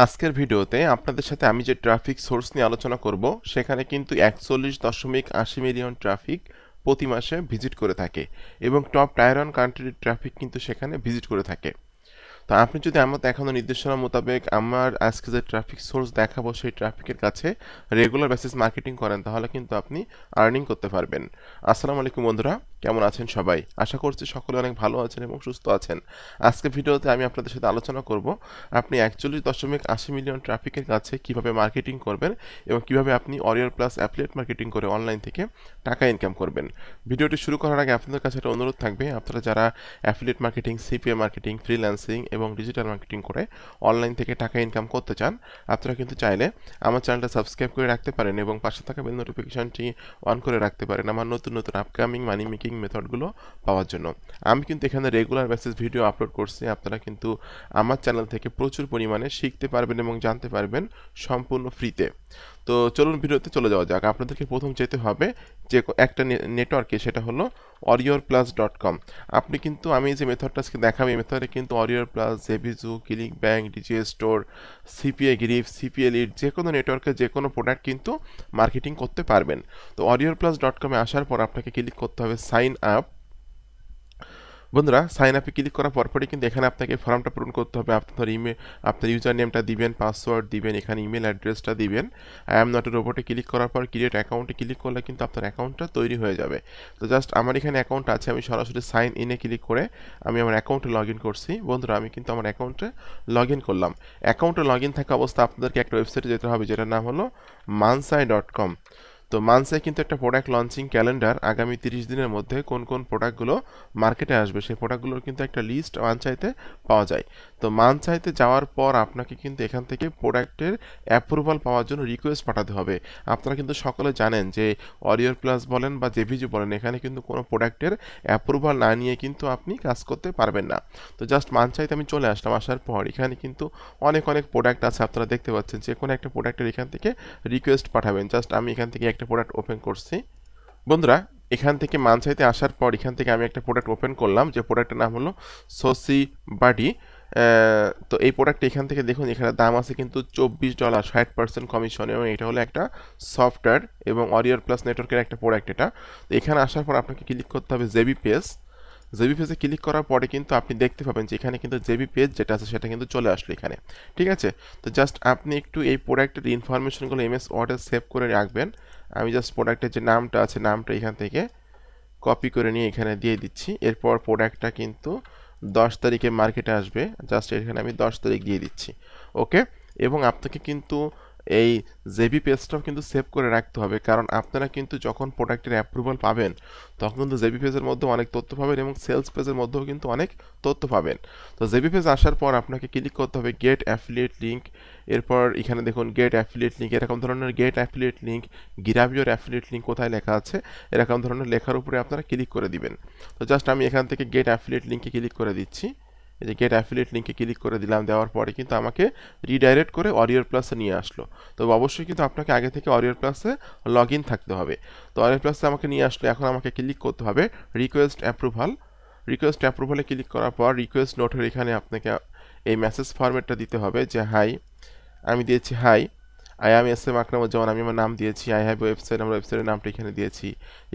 আজকের ভিডিওতে আপনাদের সাথে আমি যে ট্রাফিক সোর্স নিয়ে আলোচনা করব সেখানে কিন্তু 41.80 মিলিয়ন ট্রাফিক প্রতি মাসে ভিজিট করে থাকে এবং টপ টায়ার 1 কান্ট্রির ট্রাফিক কিন্তু সেখানে ভিজিট করে থাকে। তো আপনি যদি আমার দেখানো নির্দেশনা মোতাবেক আমার আজকে যে ট্রাফিক সোর্স দেখাবো সেই ট্রাফিকের কাছে রেগুলার বেসিস মার্কেটিং করেন তাহলে কিন্তু আপনি আর্নিং করতে পারবেন। আসসালামু আলাইকুম বন্ধুরা, কেমন আছেন সবাই? আশা করছি সকলে অনেক ভালো আছেন এবং সুস্থ আছেন। আজকে ভিডিওতে আমি আপনাদের সাথে আলোচনা করব আপনি 41.80 মিলিয়ন ট্রাফিকের কাছে কিভাবে মার্কেটিং করবেন এবং কিভাবে আপনি অরিয়র প্লাস অ্যাফিলিয়েট মার্কেটিং করে অনলাইন থেকে টাকা ইনকাম করবেন। ভিডিওটি শুরু করার আগে আপনাদের কাছে একটা অনুরোধ থাকবে, আপনারা যারা affiliate marketing, CPA marketing, freelancing এবং ডিজিটাল মার্কেটিং করে অনলাইন থেকে টাকা ইনকাম করতে চান, আপনারা কিন্তু চাইলে আমার চ্যানেলটা সাবস্ক্রাইব করে রাখতে পারেন এবং পাশে থাকা বেল নোটিফিকেশনটি অন করে রাখতে পারেন আমার নতুন নতুন আপকামিং মানি মেকিং মেথডগুলো পাওয়ার জন্য। আমি কিন্তু এখানে রেগুলার বেসিস ভিডিও আপলোড করছি, আপনারা কিন্তু আমার চ্যানেল থেকে প্রচুর পরিমাণে শিখতে পারবেন এবং জানতে পারবেন সম্পূর্ণ ফ্রিতে। তো চলুন ভিডিওতে চলে যাওয়া যাক। আপনাদেরকে প্রথম যেতে হবে যে একটা নেটওয়ার্কে, সেটা হলো oriorplus.com। আপনি কিন্তু আমি যে মেথডটা আজকে দেখাবো এই মেথডে কিন্তু warrior plus, JVZoo, ClickBank, Digistore, CPA grip, CPA lead যে কোনো নেটওয়ার্কে যে কোনো প্রোডাক্ট কিন্তু মার্কেটিং করতে পারবেন। তো oriorplus.com এ আসার পর আপনাকে ক্লিক করতে হবে সাইন আপ। বন্ধুরা, সাইন আপে ক্লিক করার পরপরই কিন্তু এখানে আপনাকে ফর্মটা পূরণ করতে হবে। আপনার ইউজার নেমটা দিবেন, পাসওয়ার্ড দিবেন, এখানে ইমেল অ্যাড্রেসটা দিবেন। আই এম নট এ রোবটে ক্লিক করার পর ক্রিয়েট অ্যাকাউন্টে ক্লিক করলে কিন্তু আপনার অ্যাকাউন্টটা তৈরি হয়ে যাবে। তো জাস্ট আমার এখানে অ্যাকাউন্ট আছে, আমি সরাসরি সাইন ইনে ক্লিক করে আমি আমার অ্যাকাউন্টে লগ ইন করছি। বন্ধুরা, আমি কিন্তু আমার অ্যাকাউন্টে লগ ইন করলাম। অ্যাকাউন্টে লগ ইন থাকা অবস্থা আপনাদেরকে একটা ওয়েবসাইটে যেতে হবে যেটার নাম হলো mansai.com। তো মানসাই কিন্তু একটা প্রোডাক্ট লঞ্চিং ক্যালেন্ডার, আগামী 30 দিনের মধ্যে কোন কোন প্রোডাক্টগুলো মার্কেটে আসবে সেই প্রোডাক্টগুলোর কিন্তু একটা লিস্ট মানসাইতে পাওয়া যায়। তো মানসাইতে যাওয়ার পর আপনাকে কিন্তু এখান থেকে প্রোডাক্টের অ্যাপ্রুভাল পাওয়ার জন্য রিকোয়েস্ট পাঠাতে হবে। আপনারা কিন্তু সকলে জানেন যে অরিয়র প্লাস বলেন বা জেভিজু বলেন, এখানে কিন্তু কোনো প্রোডাক্টের অ্যাপ্রুভাল না নিয়ে কিন্তু আপনি কাজ করতে পারবেন না। তো জাস্ট মানসাইতে আমি চলে আসলাম। আসার পর এখানে কিন্তু অনেক প্রোডাক্ট আছে, আপনারা দেখতে পাচ্ছেন যে কোনো একটা প্রোডাক্টের এখান থেকে রিকোয়েস্ট পাঠাবেন। জাস্ট আমি এখান থেকে একটা প্রোডাক্ট ওপেন করছি। বন্ধুরা, এখান থেকে মানসাইতে আসার পর এখান থেকে আমি একটা প্রোডাক্ট ওপেন করলাম, যে প্রোডাক্টের নাম হলো সোসি বাডি। তো এই প্রোডাক্ট এখান থেকে দেখুন, এখানে দাম আছে কিন্তু $24, 60% কমিশন, এবং এটা হলো একটা সফটওয়্যার এবং অরিয়র প্লাস নেটওয়ার্কের একটা প্রোডাক্ট এটা। তো এখানে আসার পর আপনাকে ক্লিক করতে হবে জেবি পেজ। জেবি পেজে ক্লিক করার পরে কিন্তু আপনি দেখতে পাবেন যে এখানে কিন্তু জেবি পেজ যেটা আছে সেটা কিন্তু চলে আসলো এখানে। ঠিক আছে, তো জাস্ট আপনি একটু এই প্রোডাক্টের ইনফরমেশনগুলো এমএস ওয়ার্ডে সেভ করে রাখবেন। আমি জাস্ট প্রোডাক্টের যে নামটা আছে নামটা এখান থেকে কপি করে নিয়ে এখানে দিয়ে দিচ্ছি। এরপর প্রোডাক্টটা কিন্তু 10 তারিখে মার্কেটে আসবে, জাস্ট এখানে আমি 10 তারিখ দিয়ে দিচ্ছি। ওকে, এবং আপনাকে কিন্তু এই জেবি পেজটাও কিন্তু সেভ করে রাখতে হবে, কারণ আপনারা কিন্তু যখন প্রোডাক্টের অ্যাপ্রুভাল পাবেন তখন কিন্তু জেবি পেজের মধ্যে অনেক তথ্য পাবেন এবং সেলস পেজের মধ্যেও কিন্তু অনেক তথ্য পাবেন। তো জেবি পেজ আসার পর আপনাকে ক্লিক করতে হবে গেট অ্যাফিলিয়েট লিঙ্ক। এরপর এখানে দেখুন গেট অ্যাফিলিয়েট লিঙ্ক, এরকম ধরনের get affiliate link, grab your affiliate link কোথায় লেখা আছে এরকম ধরনের লেখার উপরে আপনারা ক্লিক করে দিবেন। তো জাস্ট আমি এখান থেকে গেট অ্যাফিলিয়েট লিঙ্কে ক্লিক করে দিচ্ছি। এই যে গেট অ্যাফিলিয়েট লিঙ্কে ক্লিক করে দিলাম, দেওয়ার পরে কিন্তু আমাকে রিডাইরেক্ট করে অরিয়র প্লাসে নিয়ে আসলো। তো অবশ্যই কিন্তু আপনাকে আগে থেকে অরিয়র প্লাসে লগ ইন থাকতে হবে। তো অরিয়র প্লাসে আমাকে নিয়ে আসলো, এখন আমাকে ক্লিক করতে হবে রিকোয়েস্ট অ্যাপ্রুভাল। রিকোয়েস্ট অ্যাপ্রুভালে ক্লিক করার পর রিকোয়েস্ট নোটের এখানে আপনাকে এই মেসেজ ফরম্যাটটা দিতে হবে যে হাই, আমি দিয়েছি hi, I am S M Akramuzzaman, আমি আমার নাম দিয়েছি। আই হ্যাভ ওয়েবসাইট, আমরা ওয়েবসাইটের নামটা এখানে দিয়েছি।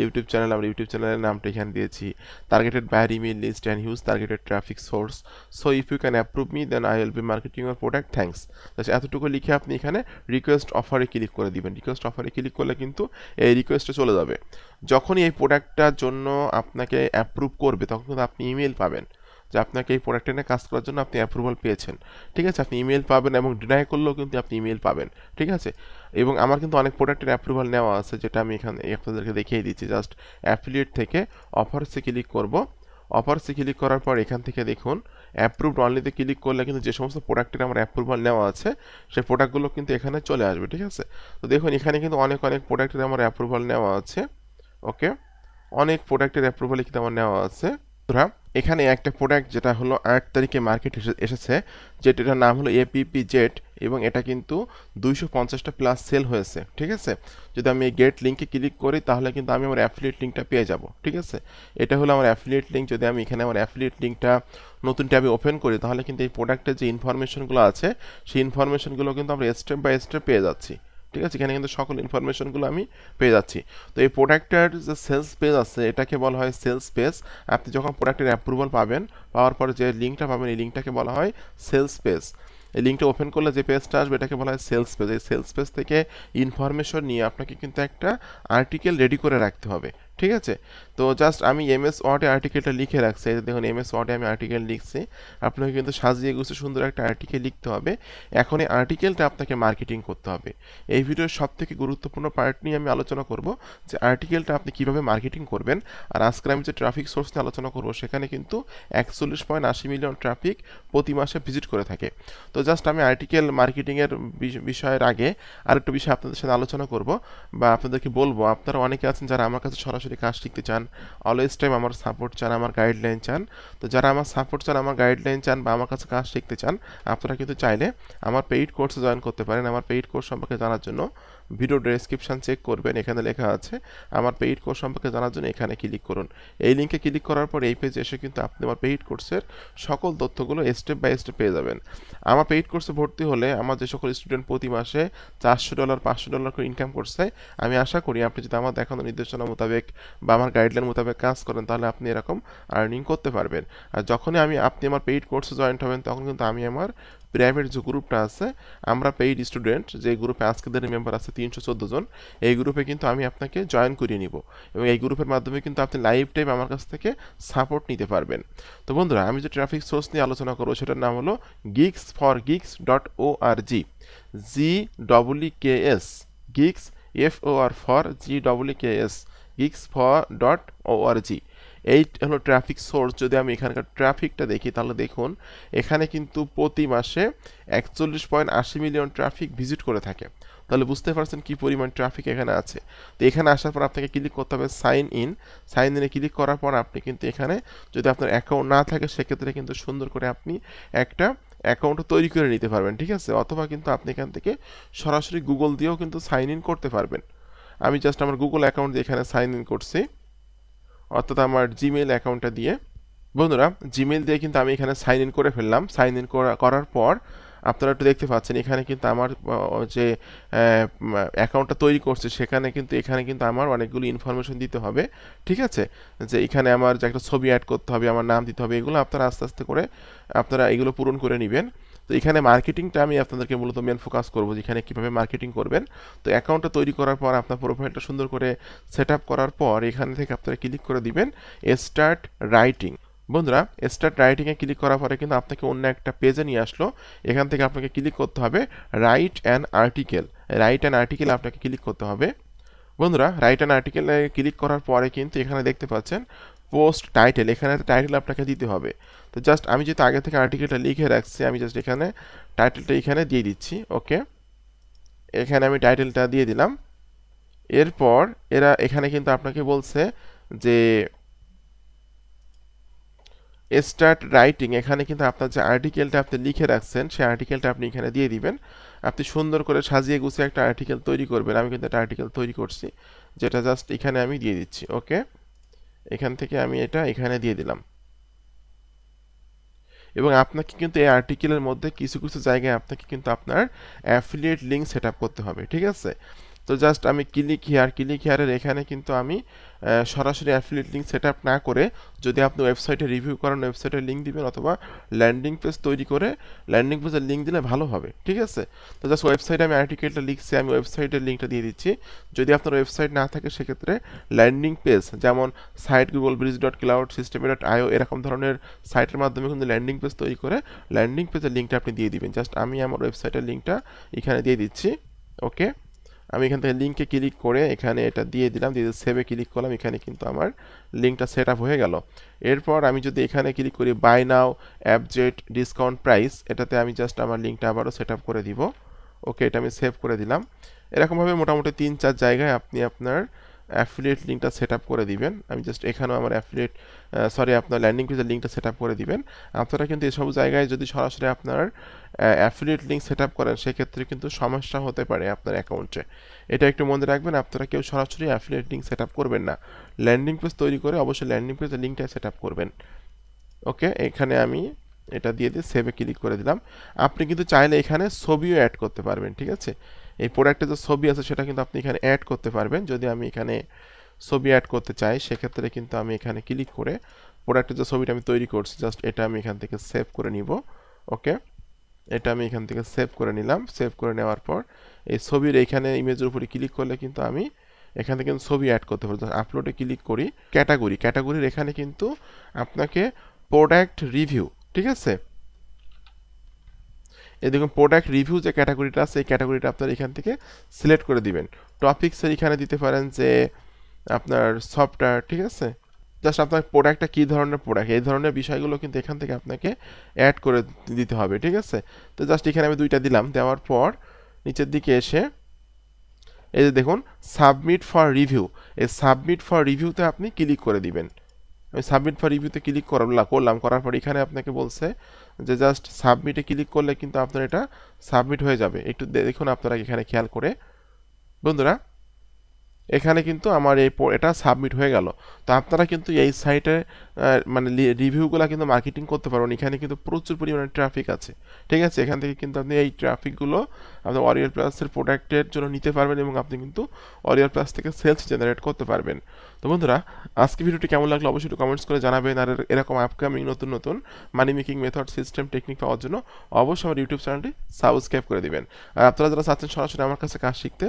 ইউটিউব চ্যানেল, আমরা ইউটিউব চ্যানেলের নামটা এখানে দিয়েছি। Targeted buyer email list and huge targeted traffic source. So if you can approve me then I will be marketing your product, thanks. এতটুকু লিখে আপনি এখানে রিকোয়েস্ট অফারে ক্লিক করে দিবেন। রিকোয়েস্ট অফারে ক্লিক করলে কিন্তু এই রিকোয়েস্টে চলে যাবে। যখনই এই প্রোডাক্টটার জন্য আপনাকে অ্যাপ্রুভ করবে তখন কিন্তু আপনি ইমেল পাবেন যে আপনাকে এই প্রোডাক্টটা নিয়ে কাজ করার জন্য আপনি অ্যাপ্রুভাল পেয়েছেন। ঠিক আছে, আপনি ইমেল পাবেন এবং ডিনাই করলেও কিন্তু আপনি ইমেল পাবেন। ঠিক আছে, এবং আমার কিন্তু অনেক প্রোডাক্টের অ্যাপ্রুভাল নেওয়া আছে, যেটা আমি এখানে আপনাদেরকে দেখিয়ে দিচ্ছি। জাস্ট অ্যাফিলিয়েট থেকে অফার্সে ক্লিক করব। অফার্সে ক্লিক করার পর এখান থেকে দেখুন অ্যাপ্রুভড অনলিতে ক্লিক করলে কিন্তু যে সমস্ত প্রোডাক্টের আমার অ্যাপ্রুভাল নেওয়া আছে সেই প্রোডাক্টগুলো কিন্তু এখানে চলে আসবে। ঠিক আছে, তো দেখুন এখানে কিন্তু অনেক প্রোডাক্টের আমার অ্যাপ্রুভাল নেওয়া আছে। ওকে, অনেক প্রোডাক্টের অ্যাপ্রুভাল কিন্তু আমার নেওয়া আছে। এখানে একটা প্রোডাক্ট যেটা হলো 8 তারিখে মার্কেট এসেছে, যেটার নাম হলো এপিপি জেট। এবং এটা কিন্তু 250টা প্লাস সেল হয়েছে, ঠিক আছে। যদি আমি এই গেট লিঙ্কে ক্লিক করি তাহলে কিন্তু আমি আমার অ্যাফিলিয়েট লিঙ্কটা পেয়ে যাব, ঠিক আছে। এটা হলো আমার অ্যাফিলিয়েট লিঙ্ক। যদি আমি এখানে আমার অ্যাফিলিয়েট লিঙ্কটা নতুন ট্যাবে ওপেন করি তাহলে কিন্তু এই প্রোডাক্টের যে ইনফরমেশনগুলো আছে সেই ইনফরমেশনগুলো কিন্তু আমরা স্টেপ বাই স্টেপ পেয়ে যাচ্ছি, ঠিক আছে। এখানে কিন্তু সকল ইনফরমেশনগুলো আমি পেয়ে যাচ্ছি। তো এই প্রোডাক্টের যে সেলস পেজ আছে এটাকে বলা হয় সেলস পেজ। আপনি যখন প্রোডাক্টের অ্যাপ্রুভাল পাবেন, পাওয়ার পরে যে লিঙ্কটা পাবেন এই লিঙ্কটাকে বলা হয় সেলস পেজ। এই লিঙ্কটা ওপেন করলে যে পেজটা আসবে এটাকে বলা হয় সেলস পেজ। এই সেলস পেজ থেকে ইনফরমেশন নিয়ে আপনাকে কিন্তু একটা আর্টিকেল রেডি করে রাখতে হবে, ঠিক আছে। তো জাস্ট আমি এমএস ওয়ার্ডে আর্টিকেলটা লিখে রাখছি। এই যে দেখুন এমএস ওয়ার্ডে আমি আর্টিকেল লিখছি। আপনাকে কিন্তু সাজিয়ে গুছিয়ে সুন্দর একটা আর্টিকেল লিখতে হবে। এখন এই আর্টিকেলটা আপনাকে মার্কেটিং করতে হবে। এই ভিডিওর সবথেকে গুরুত্বপূর্ণ পার্ট নিয়ে আমি আলোচনা করব যে আর্টিকেলটা আপনি কিভাবে মার্কেটিং করবেন। আর আজকে আমি যে ট্রাফিক সোর্স নিয়ে আলোচনা করব সেখানে কিন্তু 41.80 মিলিয়ন ট্রাফিক প্রতি মাসে ভিজিট করে থাকে। তো জাস্ট আমি আর্টিকেল মার্কেটিংয়ের বিষয়ের আগে আরেকটু বিষয় আপনাদের সাথে আলোচনা করব বা আপনাদেরকে বলবো। আপনারা অনেকে আছেন যারা আমার কাছে সরাসরি কাজ শিখতে চান, অলওয়েজ টাইম আমার সাপোর্ট চান, আমার গাইডলাইন চান। তো যারা আমার সাপোর্ট চান, আমার গাইডলাইন চান বা আমার কাছে কাজ শিখতে চান, আপনারা কিন্তু চাইলে আমার পেইড কোর্সে জয়েন করতে পারেন। আমার পেইড কোর্স সম্পর্কে জানার জন্য ভিডিও ডেসক্রিপশন চেক করবেন, এখানে লেখা আছে আমার পেইড কোর্স সম্পর্কে জানার জন্য এখানে ক্লিক করুন। এই লিঙ্কে ক্লিক করার পর এই পেজে এসে কিন্তু আপনি আমার পেইড কোর্সের সকল তথ্যগুলো স্টেপ বাই স্টেপ পেয়ে যাবেন। আমার পেইড কোর্সে ভর্তি হলে আমার যে সকল স্টুডেন্ট প্রতি মাসে $400 $500 করে ইনকাম করছে, আমি আশা করি আপনি যদি আমার দেখানো নির্দেশনা মোতাবেক বা আমার গাইডলাইন মোতাবেক কাজ করেন তাহলে আপনি এরকম আর্নিং করতে পারবেন। আর যখনই আপনি আমার পেইড কোর্সে জয়েন্ট হবেন তখন কিন্তু আমি আমার প্রাইভেট যে গ্রুপটা আছে, আমরা পেইড স্টুডেন্ট যে গ্রুপে আজকে দিনের মেম্বার আছে 314 জন, এই গ্রুপে কিন্তু আমি আপনাকে জয়েন করিয়ে নিব এবং এই গ্রুপের মাধ্যমে কিন্তু আপনি লাইভ টাইম আমার কাছ থেকে সাপোর্ট নিতে পারবেন। তো বন্ধুরা, আমি যে ট্রাফিক সোর্স নিয়ে আলোচনা করবো সেটার নাম হলো geeks4geeks.org। GEEKS geeks FOR GEEKS geeks4.org। এই হলো ট্রাফিক সোর্স। যদি আমি এখানকার ট্রাফিকটা দেখি তাহলে দেখুন এখানে কিন্তু প্রতি মাসে 41.80 মিলিয়ন ট্রাফিক ভিজিট করে থাকে। তাহলে বুঝতে পারছেন কি পরিমাণ ট্রাফিক এখানে আছে। তো এখানে আসার পর আপনাকে ক্লিক করতে হবে সাইন ইন। সাইন ইনে ক্লিক করার পর আপনি কিন্তু এখানে যদি আপনার অ্যাকাউন্ট না থাকে সেক্ষেত্রে কিন্তু সুন্দর করে আপনি একটা অ্যাকাউন্ট তৈরি করে নিতে পারবেন, ঠিক আছে। অথবা কিন্তু আপনি এখান থেকে সরাসরি গুগল দিয়েও কিন্তু সাইন ইন করতে পারবেন। আমি জাস্ট আমার গুগল অ্যাকাউন্ট দিয়ে এখানে সাইন ইন করছি, অর্থাৎ আমার জিমেইল অ্যাকাউন্টটা দিয়ে। বন্ধুরা, জিমেইল দিয়ে কিন্তু আমি এখানে সাইন ইন করে ফেললাম। সাইন ইন করার পর আপনারা একটু দেখতে পাচ্ছেন এখানে কিন্তু আমার যে অ্যাকাউন্টটা তৈরি করছে সেখানে কিন্তু এখানে কিন্তু আমার অনেকগুলো ইনফরমেশন দিতে হবে, ঠিক আছে। যে এখানে আমার যে একটা ছবি অ্যাড করতে হবে, আমার নাম দিতে হবে, এগুলো আপনারা আস্তে আস্তে করে আপনারা এগুলো পূরণ করে নেবেন। তো এখানে মার্কেটিংটা আমি আপনাদেরকে মূলত মেন ফোকাস করবো, যেখানে কীভাবে মার্কেটিং করবেন। তো অ্যাকাউন্টটা তৈরি করার পর আপনার প্রোফাইলটা সুন্দর করে সেট আপ করার পর এখানে থেকে আপনারা ক্লিক করে দিবেন স্টার্ট রাইটিং। বন্ধুরা, স্টার্ট রাইটিংয়ে ক্লিক করার পরে কিন্তু আপনাকে অন্য একটা পেজে নিয়ে আসলো। এখান থেকে আপনাকে ক্লিক করতে হবে write an article. Write an আর্টিকেলে আপনাকে ক্লিক করতে হবে। বন্ধুরা, রাইট অ্যান আর্টিকেলে ক্লিক করার পরে কিন্তু এখানে দেখতে পাচ্ছেন পোস্ট টাইটেল, এখানে টাইটেল আপনাকে দিতে হবে। তো জাস্ট আমি যেহেতু আগে থেকে আর্টিকেলটা লিখে রাখছি, আমি জাস্ট এখানে টাইটেলটা এখানে দিয়ে দিচ্ছি। ওকে, এখানে আমি টাইটেলটা দিয়ে দিলাম। এরপর এখানে কিন্তু আপনাকে বলছে যে স্টার্ট রাইটিং। এখানে কিন্তু আপনার যে আর্টিকেলটা আপনি লিখে রাখছেন সেই আর্টিকেলটা আপনি এখানে দিয়ে দিবেন। আপনি সুন্দর করে সাজিয়ে গুছিয়ে একটা আর্টিকেল তৈরি করবেন। আমি কিন্তু একটা আর্টিকেল তৈরি করছি, যেটা জাস্ট এখানে আমি দিয়ে দিচ্ছি। ওকে, এখান থেকে আমি এটা এখানে দিয়ে দিলাম এবং আপনাকে কিন্তু এই আর্টিকেলের মধ্যে কিছু কিছু জায়গায় আপনাকে কিন্তু আপনার অ্যাফিলিয়েট লিঙ্ক সেট আপ করতে হবে, ঠিক আছে। তো জাস্ট আমি ক্লিক হিয়ারের এখানে কিন্তু আমি সরাসরি অ্যাফিলিয়েট লিঙ্ক সেট আপ না করে যদি আপনি ওয়েবসাইটে রিভিউ করেন ওয়েবসাইটের লিঙ্ক দিবেন, অথবা ল্যান্ডিং পেজ তৈরি করে ল্যান্ডিং পেজের লিঙ্ক দিলে ভালো হবে, ঠিক আছে। তো জাস্ট ওয়েবসাইটে আমি আর্টিকেলটা লিখছি, আমি ওয়েবসাইটের লিঙ্কটা দিয়ে দিচ্ছি। যদি আপনার ওয়েবসাইট না থাকে সেক্ষেত্রে ল্যান্ডিং পেজ, যেমন সাইট googlebridge.cloudsystem.io এরকম ধরনের সাইটের মাধ্যমে কিন্তু ল্যান্ডিং পেজ তৈরি করে ল্যান্ডিং পেজের লিঙ্কটা আপনি দিয়ে দিবেন। জাস্ট আমি আমার ওয়েবসাইটের লিঙ্কটা এখানে দিয়ে দিচ্ছি। ওকে, আমি এখান থেকে লিঙ্কে ক্লিক করে এখানে এটা দিয়ে দিলাম, দিয়ে সেভে ক্লিক করলাম। এখানে কিন্তু আমার লিঙ্কটা সেট আপ হয়ে গেল। এরপর আমি যদি এখানে ক্লিক করি বাই নাও অ্যাপজেট ডিসকাউন্ট প্রাইস, এটাতে আমি জাস্ট আমার লিঙ্কটা আবারও সেট আপ করে দিব। ওকে, এটা আমি সেভ করে দিলাম। এরকমভাবে মোটামুটি 3-4 জায়গায় আপনি আপনার অ্যাফিলিয়েট লিঙ্কটা সেট আপ করে দিবেন। আমি জাস্ট এখানেও আমার আপনার ল্যান্ডিং পেজের লিঙ্কটা সেট আপ করে দিবেন। আপনারা কিন্তু এসব জায়গায় যদি সরাসরি আপনার অ্যাফিলিয়েট লিঙ্ক সেট আপ করেন সেক্ষেত্রে কিন্তু সমস্যা হতে পারে আপনার অ্যাকাউন্টে। এটা একটু মনে রাখবেন, আপনারা কেউ সরাসরি অ্যাফিলিয়েট লিঙ্ক সেট আপ করবেন না। ল্যান্ডিং পেজ তৈরি করে অবশ্যই ল্যান্ডিং পেজের লিঙ্কটা সেট আপ করবেন। ওকে, এখানে আমি এটা দিয়ে সেভে ক্লিক করে দিলাম। আপনি কিন্তু চাইলে এখানে ছবিও অ্যাড করতে পারবেন, ঠিক আছে। এই প্রোডাক্টের যে ছবি আছে সেটা কিন্তু আপনি এখানে অ্যাড করতে পারবেন। যদি আমি এখানে ছবি অ্যাড করতে চাই সেক্ষেত্রে কিন্তু আমি এখানে ক্লিক করে প্রোডাক্টের যে ছবিটা আমি তৈরি করছি জাস্ট এটা আমি এখান থেকে সেভ করে নিব। ওকে, এটা আমি এখান থেকে সেভ করে নিলাম। সেভ করে নেওয়ার পর এই ছবির এইখানে ইমেজের উপরে ক্লিক করলে কিন্তু আমি এখান থেকে কিন্তু ছবি অ্যাড করতে পারি। আপলোডে ক্লিক করি, ক্যাটাগরির এখানে কিন্তু আপনাকে প্রোডাক্ট রিভিউ, ঠিক আছে। এই দেখুন প্রোডাক্ট রিভিউ যে ক্যাটাগরিটা আছে এই ক্যাটাগরিটা আপনার এখান থেকে সিলেক্ট করে দিবেন। টপিক্সের এখানে দিতে পারেন যে আপনার সফটওয়্যার, ঠিক আছে। জাস্ট আপনার প্রোডাক্টটা কী ধরনের প্রোডাক্ট এই ধরনের বিষয়গুলো কিন্তু এখান থেকে আপনাকে অ্যাড করে দিতে হবে, ঠিক আছে। তো জাস্ট এখানে আমি 2টা দিলাম। দেওয়ার পর নিচের দিকে এসে এই যে দেখুন সাবমিট ফর রিভিউ, এই সাবমিট ফর রিভিউতে আপনি ক্লিক করে দিবেন। আমি সাবমিট ফর রিভিউতে ক্লিক করলাম, করার পর এখানে আপনাকে বলছে যে জাস্ট সাবমিটে ক্লিক করলে কিন্তু আপনার এটা সাবমিট হয়ে যাবে। একটু দেখুন আপনারা এখানে খেয়াল করে বন্ধুরা, এখানে কিন্তু আমার এটা সাবমিট হয়ে গেল। তো আপনারা কিন্তু এই সাইটে মানে রিভিউগুলো কিন্তু মার্কেটিং করতে পারবেন। এখানে কিন্তু প্রচুর পরিমাণে ট্রাফিক আছে, ঠিক আছে। এখান থেকে কিন্তু আপনি এই ট্রাফিকগুলো আপনার ওরিয়াল প্লাসের প্রোডাক্টের জন্য নিতে পারবেন এবং আপনি কিন্তু ওরিয়াল প্লাস থেকে সেলস জেনারেট করতে পারবেন। তো বন্ধুরা, আজকে ভিডিওটি কেমন লাগলো অবশ্যই একটু কমেন্টস করে জানাবেন। আর এরকম আপকামিং নতুন নতুন money making method, system, technique পাওয়ার জন্য অবশ্যই আমার ইউটিউব চ্যানেলটি সাবস্ক্রাইব করে দিবেন। আর আপনারা যারা চাচ্ছেন সরাসরি আমার কাছে কাজ শিখতে,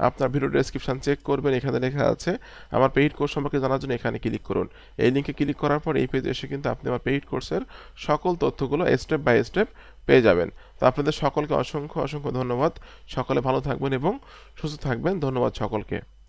আপনার ভিডিও ডেসক্রিপশন চেক করবেন, এখানে লেখা আছে আমার পেইড কোর্স সম্পর্কে জানার জন্য এখানে ক্লিক করুন। এই লিঙ্কে ক্লিক করার পর এই পেজে এসে কিন্তু আপনি আমার পেইড কোর্সের সকল তথ্যগুলো স্টেপ বাই স্টেপ পেয়ে যাবেন। তো আপনাদের সকলকে অসংখ্য অসংখ্য ধন্যবাদ। সকলে ভালো থাকবেন এবং সুস্থ থাকবেন। ধন্যবাদ সকলকে।